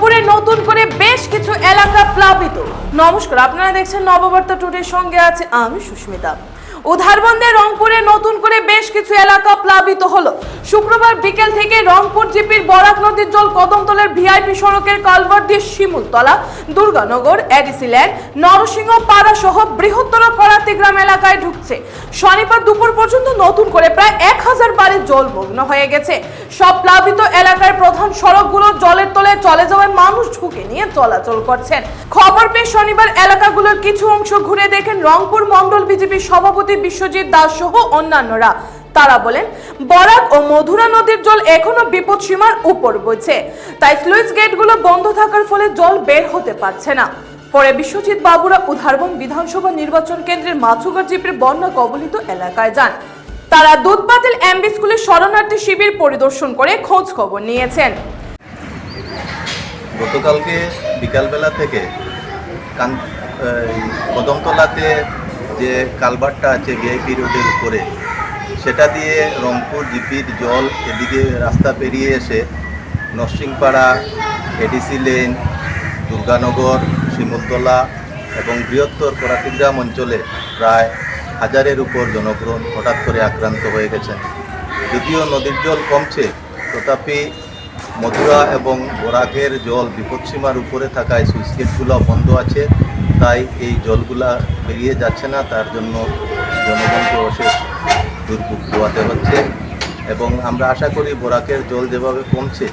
রংপুরে নতুন করে বেশ কিছু এলাকা প্লাবিত। নমস্কার, আপনারা দেখছেন নববার্তা টুডের সঙ্গে আছে আমি সুস্মিতা। উধারবন্দে রংপুরে নতুন করে বেশ কিছু এলাকা প্লাবিত হলো। শুক্রবার বিকেল থেকে রংপুর জিপির বরাক নদীর জল কদমতলের ভিআইপি সড়কের কালভার্ট দিয়ে শিমুলতলা, দুর্গানগর, এডিসি ল্যান্ড, নরসিংহ পাড়া সহ বৃহত্তর করাতি গ্রাম এলাকায় ঢুকছে। শনিবার দুপুর পর্যন্ত নতুন করে প্রায় 1000 বাড়ি জলমগ্ন হয়ে গেছে। সব প্লাবিত এলাকার প্রধান সড়কগুলো জলের তলায় চলে যাওয়ায় মানুষ ঝুঁকি নিয়ে চলাচল করছেন। খবর পেয়ে শনিবার এলাকাগুলোর কিছু অংশ ঘুরে দেখেন রংপুর মন্ডল বিজেপির সভাপতি বিশ্বজিৎ দাস সহ অন্যান্যরা। তারা বলেন, বরাক ও মধুরা নদীর জল এখনো বিপদ সীমার উপর বইছে, তাই স্লুইস গেটগুলো বন্ধ থাকার ফলে জল বের হতে পারছে না। পরে বিশ্বজিৎ বাবুরা উধারবন্দ বিধানসভা নির্বাচন কেন্দ্রের মাছুগার জিপির বন্যা কবলিত এলাকায় যান। তারা দুধপাতিল এমবি স্কুলের শরণার্থী শিবির পরিদর্শন করে খোঁজ খবর নিয়েছেন। গতকালকে বিকালবেলা থেকে কদমতলাতে যে কালভার্টটা আছে ভিআইপি রোডের উপরে, সেটা দিয়ে রংপুর জিপির জল এদিকে রাস্তা পেরিয়ে এসে নরসিংপাড়া, এডিসি লেন, দুর্গানগর, শিমুলতলা এবং বৃহত্তর করাতিগ্রাম অঞ্চলে প্রায় 1000-এর উপর জনগণ হঠাৎ করে আক্রান্ত হয়ে গেছেন। যদিও নদীর জল কমছে, তথাপি মধুরা এবং বরাকের জল বিপদসীমার উপরে থাকায় সুইচ গেটগুলো বন্ধ আছে, তাই এই জলগুলা বেরিয়ে যাচ্ছে না। তার জন্য জনগণকে অশেষ দুর্ভোগ পোহাতে হচ্ছে এবং আমরা আশা করি বরাকের জল যেভাবে কমছে,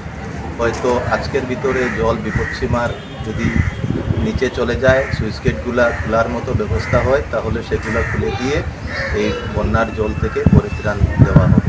হয়তো আজকের ভিতরে জল বিপদসীমার যদি নিচে চলে যায়, সুইচ গেটগুলা খোলার মতো ব্যবস্থা হয়, তাহলে সেগুলো খুলে দিয়ে এই বন্যার জল থেকে পরিত্রাণ দেওয়া হবে।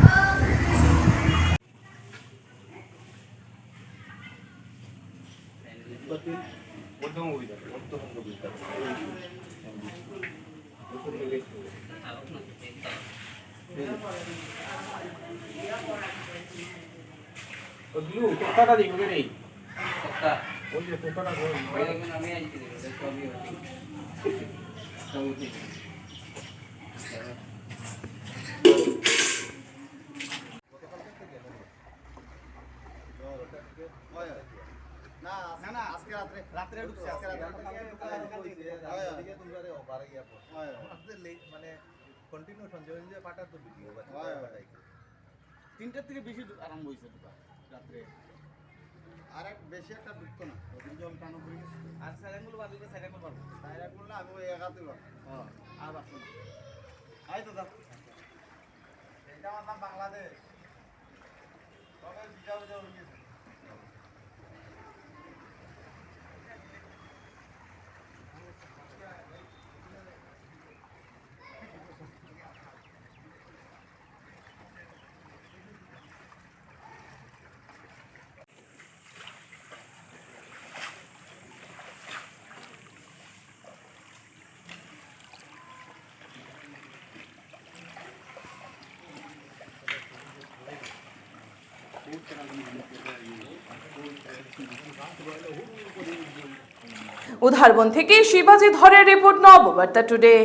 তিনটার থেকে বেশি আরম্ভ হয়েছে রাত্রে, আর এক বেশি একটা ঢুকতো না, জল টানো করে গেছে। আর সাইরাঙ্গুলো বাজলে সাইরাঙ্গুল পাবো, সাইরাঙ্গুল না আমি ওই একাতে পাবো। হ্যাঁ, আর বাকি আই তো দাদা, এটা আমার নাম বাংলাদেশ, তবে বিজা বিজা হয়ে গেছে। উধারবন্দ থেকে শিবাজি ধরের রিপোর্ট, নববার্তা টুডে।